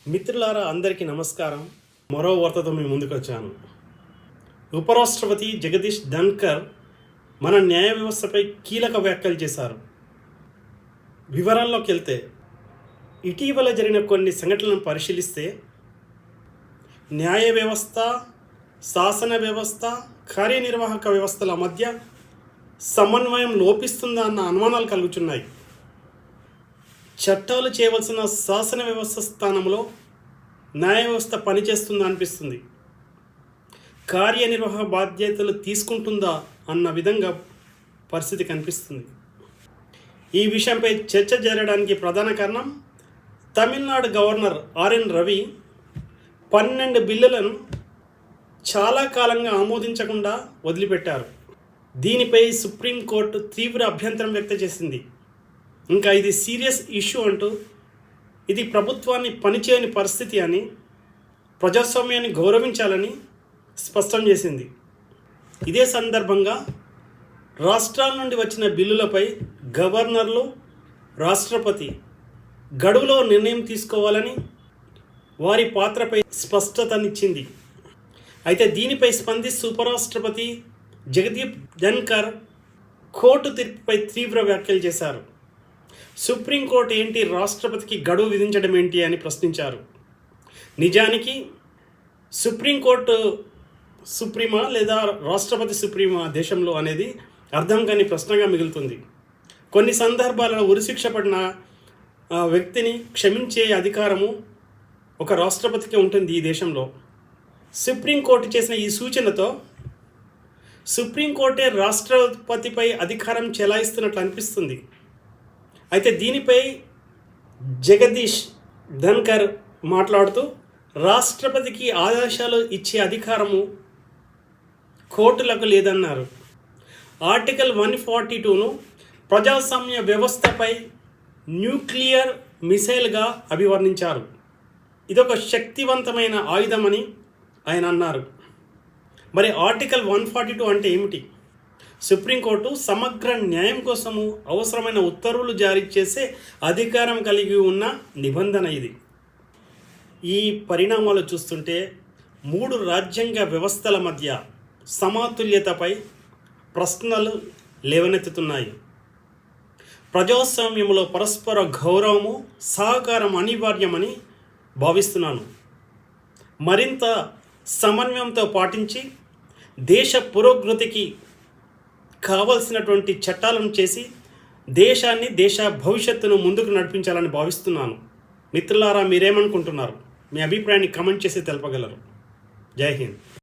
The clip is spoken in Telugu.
మిత్రులారా అందరికీ నమస్కారం. మరో వార్తతో మీ ముందుకు వచ్చాను. ఉపరాష్ట్రపతి జగదీష్ ధన్కర్ మన న్యాయ వ్యవస్థపై కీలక వ్యాఖ్యలు చేశారు. వివరాల్లోకి వెళ్తే, ఇటీవల జరిగిన కొన్ని సంఘటనలను పరిశీలిస్తే న్యాయ వ్యవస్థ, శాసన వ్యవస్థ, కార్యనిర్వాహక వ్యవస్థల మధ్య సమన్వయం లోపిస్తుందా అన్న అనుమానాలు కలుగుతున్నాయి. చట్టాలు చేయవలసిన శాసన వ్యవస్థ స్థానంలో న్యాయ వ్యవస్థ పనిచేస్తుందా అనిపిస్తుంది. కార్యనిర్వాహక బాధ్యతలు తీసుకుంటుందా అన్న విధంగా పరిస్థితి కనిపిస్తుంది. ఈ విషయంపై చర్చ జరగడానికి ప్రధాన కారణం, తమిళనాడు గవర్నర్ ఆర్ఎన్ రవి 12 బిల్లులను చాలా కాలంగా ఆమోదించకుండా వదిలిపెట్టారు. దీనిపై సుప్రీంకోర్టు తీవ్ర అభ్యంతరం వ్యక్తం చేసింది. ఇంకా ఇది సీరియస్ ఇష్యూ అంటూ, ఇది ప్రభుత్వాన్ని పనిచేయని పరిస్థితి అని, ప్రజాస్వామ్యాన్ని గౌరవించాలని స్పష్టం చేసింది. ఇదే సందర్భంగా రాష్ట్రాల నుండి వచ్చిన బిల్లులపై గవర్నర్లు, రాష్ట్రపతి గడువులో నిర్ణయం తీసుకోవాలని వారి పాత్రపై స్పష్టతనిచ్చింది. అయితే దీనిపై స్పందిస్తూ ఉపరాష్ట్రపతి జగదీప్ ధన్కర్ కోర్టు తీర్పుపై తీవ్ర వ్యాఖ్యలు చేశారు. సుప్రీంకోర్టు ఏంటి, రాష్ట్రపతికి గడువు విధించడం ఏంటి అని ప్రశ్నించారు. నిజానికి సుప్రీంకోర్టు సుప్రీమా లేదా రాష్ట్రపతి సుప్రీమా దేశంలో అనేది అర్థం కాని ప్రశ్నగా మిగులుతుంది. కొన్ని సందర్భాలలో ఉరిశిక్ష పడిన వ్యక్తిని క్షమించే అధికారము ఒక రాష్ట్రపతికి ఉంటుంది ఈ దేశంలో. సుప్రీంకోర్టు చేసిన ఈ సూచనతో సుప్రీంకోర్టే రాష్ట్రపతిపై అధికారం చెలాయిస్తున్నట్లు అనిపిస్తుంది. అయితే దీనిపై జగదీష్ ధన్కర్ మాట్లాడుతూ, రాష్ట్రపతికి ఆదేశాలు ఇచ్చే అధికారము కోర్టులకు లేదన్నారు. ఆర్టికల్ 142ను ప్రజాస్వామ్య వ్యవస్థపై న్యూక్లియర్ మిసైల్గా అభివర్ణించారు. ఇదొక శక్తివంతమైన ఆయుధమని ఆయన అన్నారు. మరి ఆర్టికల్ 142 అంటే ఏమిటి? సుప్రీంకోర్టు సమగ్ర న్యాయం కోసము అవసరమైన ఉత్తర్వులు జారీ చేసే అధికారం కలిగి ఉన్న నిబంధన ఇది. ఈ పరిణామాలు చూస్తుంటే 3 రాజ్యాంగ వ్యవస్థల మధ్య సమతుల్యతపై ప్రశ్నలు లేవనెత్తుతున్నాయి. ప్రజాస్వామ్యంలో పరస్పర గౌరవము, సహకారం అనివార్యమని భావిస్తున్నాను. మరింత సమన్వయంతో పాటించి దేశ పురోగతికి కావలసినటువంటి చట్టాలను చేసి దేశాన్ని, దేశ భవిష్యత్తును ముందుకు నడిపించాలని భావిస్తున్నాను. మిత్రులారా, మీరేమనుకుంటున్నారు? మీ అభిప్రాయాన్ని కామెంట్ చేసి తెలపగలరు. జై హింద్.